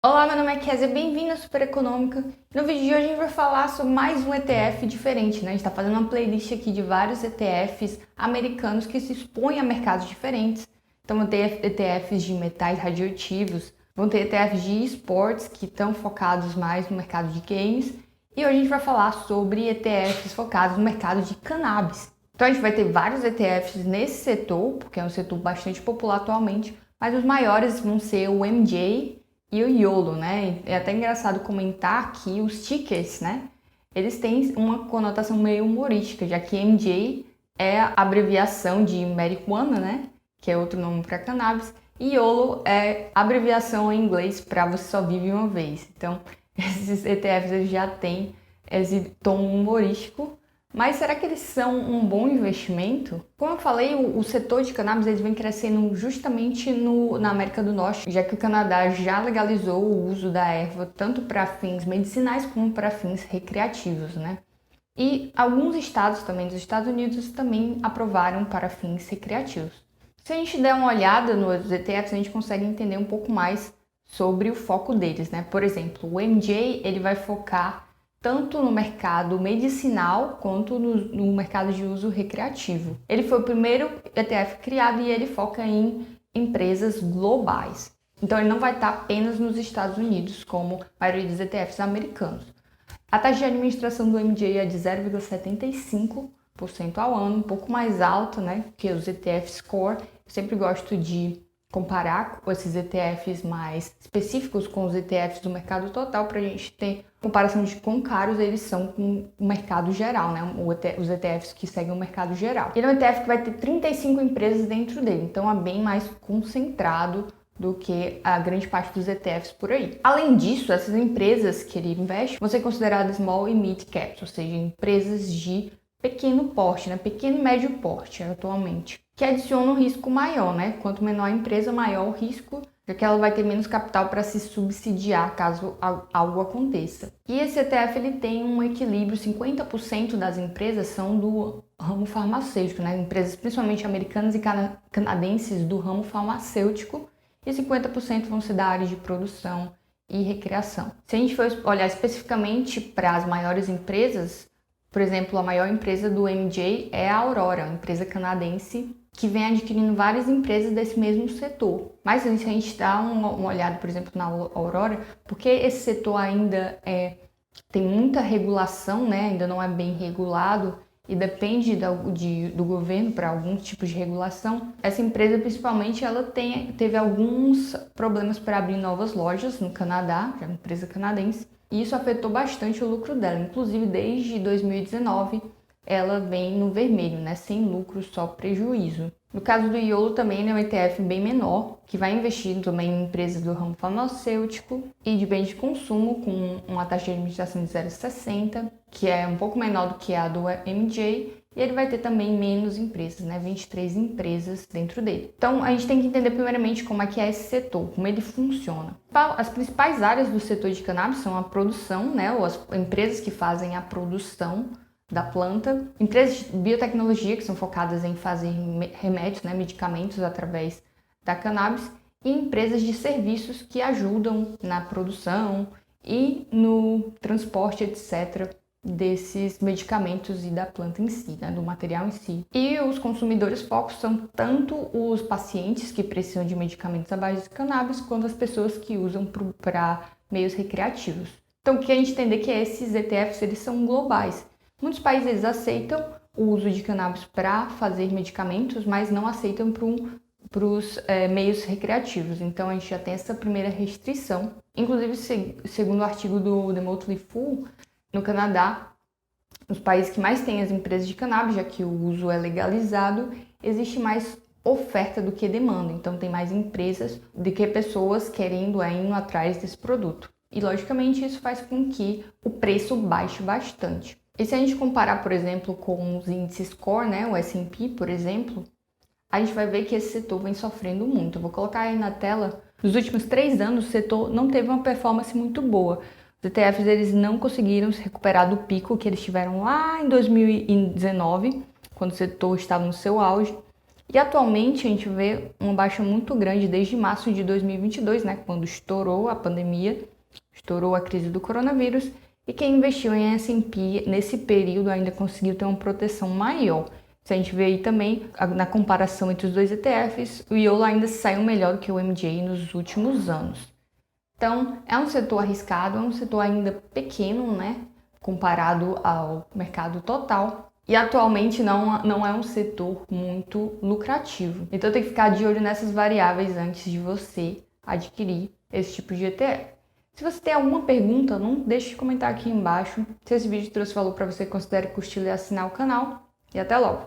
Olá, meu nome é Kézia, bem-vindo à Super Econômica. No vídeo de hoje a gente vai falar sobre mais um ETF diferente, né? A gente está fazendo uma playlist aqui de vários ETFs americanos que se expõem a mercados diferentes. Então vão ter ETFs de metais radioativos, vão ter ETFs de esportes que estão focados mais no mercado de games. E hoje a gente vai falar sobre ETFs focados no mercado de cannabis. Então a gente vai ter vários ETFs nesse setor, porque é um setor bastante popular atualmente, mas os maiores vão ser o MJ e o YOLO, né? É até engraçado comentar que os tickers, né? Eles têm uma conotação meio humorística, já que MJ é a abreviação de marijuana, né? Que é outro nome para cannabis. E YOLO é a abreviação em inglês para você só vive uma vez. Então, esses ETFs eles já têm esse tom humorístico. Mas será que eles são um bom investimento? Como eu falei, o setor de cannabis eles vem crescendo justamente na América do Norte, já que o Canadá já legalizou o uso da erva tanto para fins medicinais como para fins recreativos, né? E alguns estados também dos Estados Unidos também aprovaram para fins recreativos. Se a gente der uma olhada nos ETFs, a gente consegue entender um pouco mais sobre o foco deles, né? Por exemplo, o MJ ele vai focar tanto no mercado medicinal quanto no mercado de uso recreativo. Ele foi o primeiro ETF criado e ele foca em empresas globais. Então ele não vai estar apenas nos Estados Unidos, como a maioria dos ETFs americanos. A taxa de administração do MJ é de 0,75% ao ano, um pouco mais alta, né, que os ETFs Core. Eu sempre gosto de comparar com esses ETFs mais específicos com os ETFs do mercado total para a gente ter comparação de quão caros eles são com o mercado geral, né? Os ETFs que seguem o mercado geral. Ele é um ETF que vai ter 35 empresas dentro dele, então é bem mais concentrado do que a grande parte dos ETFs por aí. Além disso, essas empresas que ele investe vão ser consideradas small e mid caps, ou seja, empresas de pequeno porte, né? Pequeno e médio porte atualmente, que adiciona um risco maior, né? Quanto menor a empresa, maior o risco, já que ela vai ter menos capital para se subsidiar caso algo aconteça. E esse ETF ele tem um equilíbrio, 50% das empresas são do ramo farmacêutico, né? Empresas principalmente americanas e canadenses do ramo farmacêutico, e 50% vão ser da área de produção e recreação. Se a gente for olhar especificamente para as maiores empresas, por exemplo, a maior empresa do MJ é a Aurora, uma empresa canadense que vem adquirindo várias empresas desse mesmo setor. Mas se a gente dá uma olhada, por exemplo, na Aurora, porque esse setor ainda tem muita regulação, né? Ainda não é bem regulado e depende do governo para alguns tipos de regulação. Essa empresa, principalmente, ela teve alguns problemas para abrir novas lojas no Canadá, que é uma empresa canadense, e isso afetou bastante o lucro dela. Inclusive, desde 2019, ela vem no vermelho, né? Sem lucro, só prejuízo. No caso do YOLO também é um ETF bem menor, que vai investir também em empresas do ramo farmacêutico e de bens de consumo, com uma taxa de administração de 0,60, que é um pouco menor do que a do MJ, e ele vai ter também menos empresas, né? 23 empresas dentro dele. Então, a gente tem que entender primeiramente como é que é esse setor, como ele funciona. As principais áreas do setor de cannabis são a produção, né? Ou as empresas que fazem a produção da planta, empresas de biotecnologia que são focadas em fazer remédios, né, medicamentos através da cannabis, e empresas de serviços que ajudam na produção e no transporte, etc., desses medicamentos e da planta em si, né, do material em si. E os consumidores focos são tanto os pacientes que precisam de medicamentos à base de cannabis, quanto as pessoas que usam para meios recreativos. Então, o que a gente entender é que esses ETFs eles são globais. Muitos países aceitam o uso de cannabis para fazer medicamentos, mas não aceitam para os meios recreativos. Então a gente já tem essa primeira restrição. Inclusive, segundo o artigo do The Motley Fool, no Canadá, os países que mais têm as empresas de cannabis, já que o uso é legalizado, existe mais oferta do que demanda. Então tem mais empresas do que pessoas querendo indo atrás desse produto. E logicamente isso faz com que o preço baixe bastante. E se a gente comparar, por exemplo, com os índices core, né, o S&P, por exemplo, a gente vai ver que esse setor vem sofrendo muito. Eu vou colocar aí na tela. Nos últimos 3 anos, o setor não teve uma performance muito boa. Os ETFs eles não conseguiram se recuperar do pico que eles tiveram lá em 2019, quando o setor estava no seu auge. E atualmente a gente vê uma baixa muito grande desde março de 2022, né, quando estourou a pandemia, estourou a crise do coronavírus, e quem investiu em S&P nesse período ainda conseguiu ter uma proteção maior. Se a gente vê aí também, na comparação entre os dois ETFs, o YOLO ainda saiu melhor do que o MJ nos últimos anos. Então, é um setor arriscado, é um setor ainda pequeno, né, comparado ao mercado total. E atualmente não é um setor muito lucrativo. Então tem que ficar de olho nessas variáveis antes de você adquirir esse tipo de ETF. Se você tem alguma pergunta, não deixe de comentar aqui embaixo. Se esse vídeo trouxe valor para você, considere curtir e assinar o canal. E até logo!